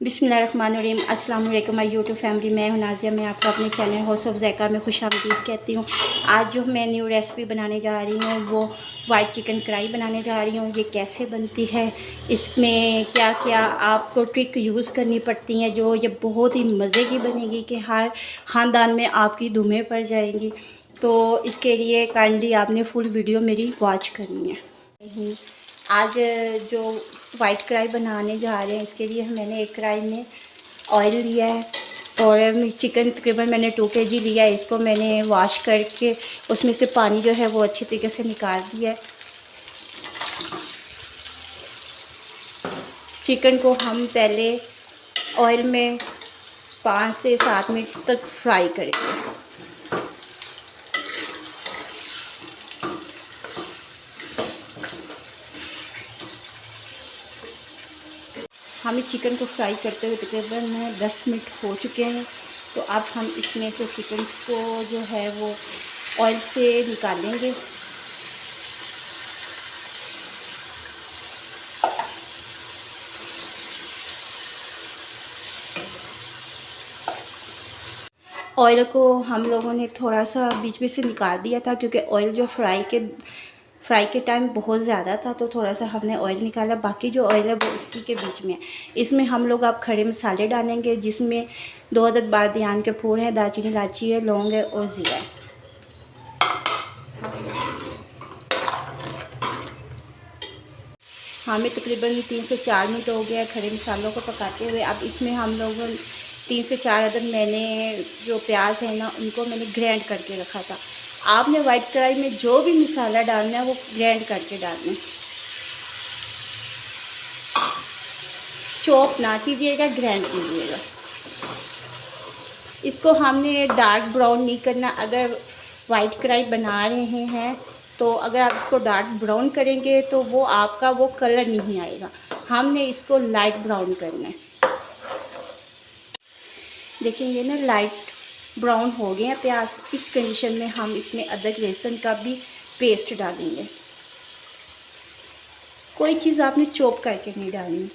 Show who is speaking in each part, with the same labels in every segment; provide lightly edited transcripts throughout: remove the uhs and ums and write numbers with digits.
Speaker 1: बिस्मिल्लाहिर्रहमानिर्रहीम। अस्सलाम वालेकुम माय यूट्यूब फैमिली। मैं हूं नाज़िया। मैं आपको अपने चैनल हाउस ऑफ ज़ैका में खुशामदीद कहती हूं। आज जो मैं न्यू रेसिपी बनाने जा रही हूं वो वाइट चिकन कढ़ाई बनाने जा रही हूं। ये कैसे बनती है, इसमें क्या क्या आपको ट्रिक यूज़ करनी पड़ती हैं, जो ये बहुत ही मज़े की बनेगी कि हर ख़ानदान में आपकी धुमें पड़ जाएंगी। तो इसके लिए काइंडली आपने फुल वीडियो मेरी वॉच करनी है। आज जो वाइट कढ़ाई बनाने जा रहे हैं, इसके लिए मैंने एक कढ़ाई में ऑयल लिया है और चिकन तकरीबन मैंने 2 kg लिया है। इसको मैंने वॉश करके उसमें से पानी जो है वो अच्छी तरीके से निकाल दिया है। चिकन को हम पहले ऑयल में 5 से 7 मिनट तक फ्राई करेंगे। हमें चिकन को फ्राई करते हुए तकरीबन 10 मिनट हो चुके हैं। तो अब हम इसमें से चिकन को जो है वो ऑयल से निकालेंगे। ऑयल को हम लोगों ने थोड़ा सा बीच में से निकाल दिया था, क्योंकि ऑयल जो फ्राई के टाइम बहुत ज़्यादा था, तो थोड़ा सा हमने ऑयल निकाला। बाकी जो ऑयल है वो इसी के बीच में है। इसमें हम लोग अब खड़े मसाले डालेंगे, जिसमें 2 अदद बादियान के फूल हैं, दालचीनी इलायची है, लौंग है और ज़ीरा है। हमें तकरीबन 3 से 4 मिनट हो गया खड़े मसालों को पकाते हुए। अब इसमें हम लोग 3 से 4 अदद मैंने जो प्याज है ना, उनको मैंने ग्राइंड करके रखा था। आपने वाइट कढ़ाई में जो भी मसाला डालना है वो ग्राइंड करके डालना है, चॉप ना कीजिएगा, ग्राइंड कीजिएगा। इसको हमने डार्क ब्राउन नहीं करना। अगर वाइट कढ़ाई बना रहे हैं तो अगर आप इसको डार्क ब्राउन करेंगे तो वो आपका वो कलर नहीं आएगा। हमने इसको लाइट ब्राउन करना है। देखेंगे ना, लाइट ब्राउन हो गए हैं प्याज। इस कंडीशन में हम इसमें अदरक लहसुन का भी पेस्ट डालेंगे। कोई चीज़ आपने चॉप करके नहीं डालनी।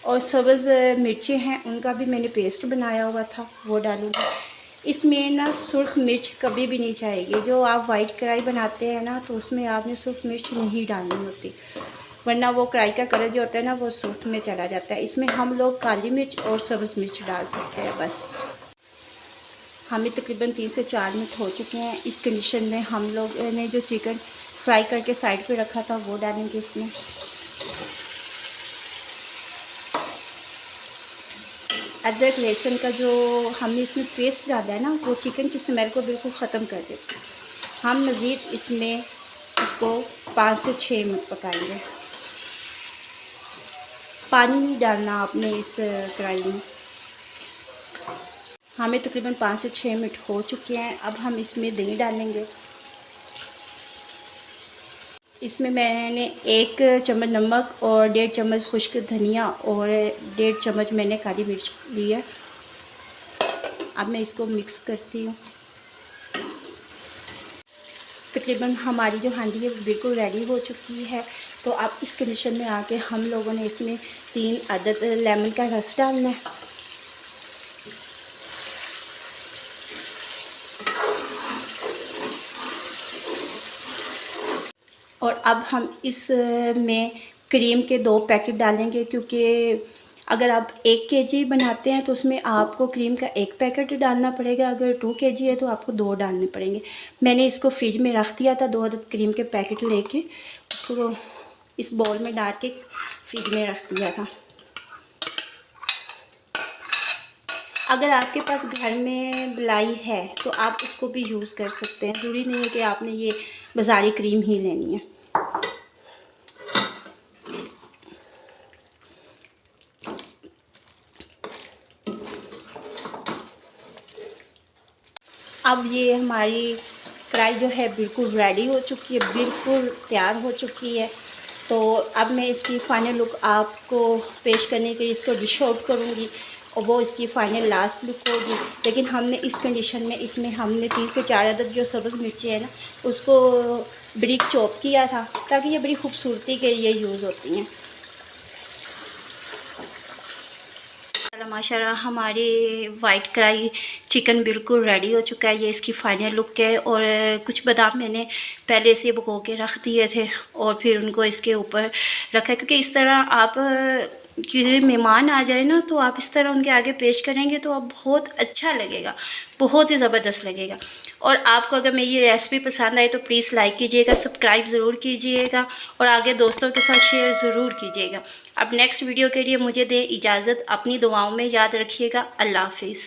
Speaker 1: और सब्ज़ मिर्चें हैं, उनका भी मैंने पेस्ट बनाया हुआ था, वो डालूँगी। इसमें ना सुर्ख मिर्च कभी भी नहीं चाहिए। जो आप वाइट कढ़ाई बनाते हैं ना, तो उसमें आपने सुर्ख मिर्च नहीं डालनी होती, वरना वो कढ़ाई का कलर जो होता है ना वो सुर्ख में चला जाता है। इसमें हम लोग काली मिर्च और सब्ज़ मिर्च डाल सकते हैं बस। हमें तकरीबन 3 से 4 मिनट हो चुके हैं। इस कंडीशन में हम लोग ने जो चिकन फ्राई करके साइड पे रखा था वो डालेंगे इसमें। अदरक लहसुन का जो हमने इसमें पेस्ट डाला है ना, वो चिकन की स्मेल को बिल्कुल ख़त्म कर देता है। हम मज़ीद इसमें इसको 5 से 6 मिनट पकाएंगे। पानी नहीं डालना आपने इस कढ़ाई में। हमें तकरीबन 5 से 6 मिनट हो चुके हैं। अब हम इसमें दही डालेंगे। इसमें मैंने 1 चम्मच नमक और 1.5 चम्मच खुश्क धनिया और 1.5 चम्मच मैंने काली मिर्च ली है। अब मैं इसको मिक्स करती हूँ। तकरीबन हमारी जो हांडी है वो बिल्कुल रेडी हो चुकी है। तो अब इस कंडीशन में आके हम लोगों ने इसमें 3 अदद लेमन का रस डालना है। और अब हम इस में क्रीम के 2 पैकेट डालेंगे, क्योंकि अगर आप 1 kg बनाते हैं तो उसमें आपको क्रीम का 1 पैकेट डालना पड़ेगा। अगर 2 kg है तो आपको 2 डालने पड़ेंगे। मैंने इसको फ्रिज में रख दिया था, 2 अदद क्रीम के पैकेट लेके उसको इस बाउल में डाल के फ्रिज में रख दिया था। अगर आपके पास घर में मलाई है तो आप उसको भी यूज़ कर सकते हैं। ज़रूरी नहीं है कि आपने ये बाज़ारी क्रीम ही लेनी है। अब ये हमारी कढ़ाई जो है बिल्कुल रेडी हो चुकी है, बिल्कुल तैयार हो चुकी है। तो अब मैं इसकी फ़ाइनल लुक आपको पेश करने के लिए इसको डिश आउट करूँगी और वो इसकी फ़ाइनल लास्ट लुक होगी। लेकिन हमने इस कंडीशन में इसमें हमने 3 से 4 अदद जो सब्ज़ मिर्ची है ना, उसको बारीक चॉप किया था, ताकि ये बड़ी खूबसूरती के लिए यूज़ होती हैं। माशाल्लाह हमारी वाइट कढ़ाई चिकन बिल्कुल रेडी हो चुका है। ये इसकी फाइनल लुक है। और कुछ बादाम मैंने पहले से भिगो के रख दिए थे और फिर उनको इसके ऊपर रखा, क्योंकि इस तरह आप किसी मेहमान आ जाए ना तो आप इस तरह उनके आगे पेश करेंगे तो आप बहुत अच्छा लगेगा, बहुत ही ज़बरदस्त लगेगा। और आपको अगर मेरी ये रेसिपी पसंद आए तो प्लीज़ लाइक कीजिएगा, सब्सक्राइब ज़रूर कीजिएगा और आगे दोस्तों के साथ शेयर ज़रूर कीजिएगा। अब नेक्स्ट वीडियो के लिए मुझे दें इजाज़त, अपनी दुआओं में याद रखिएगा। अल्लाह हाफिज़।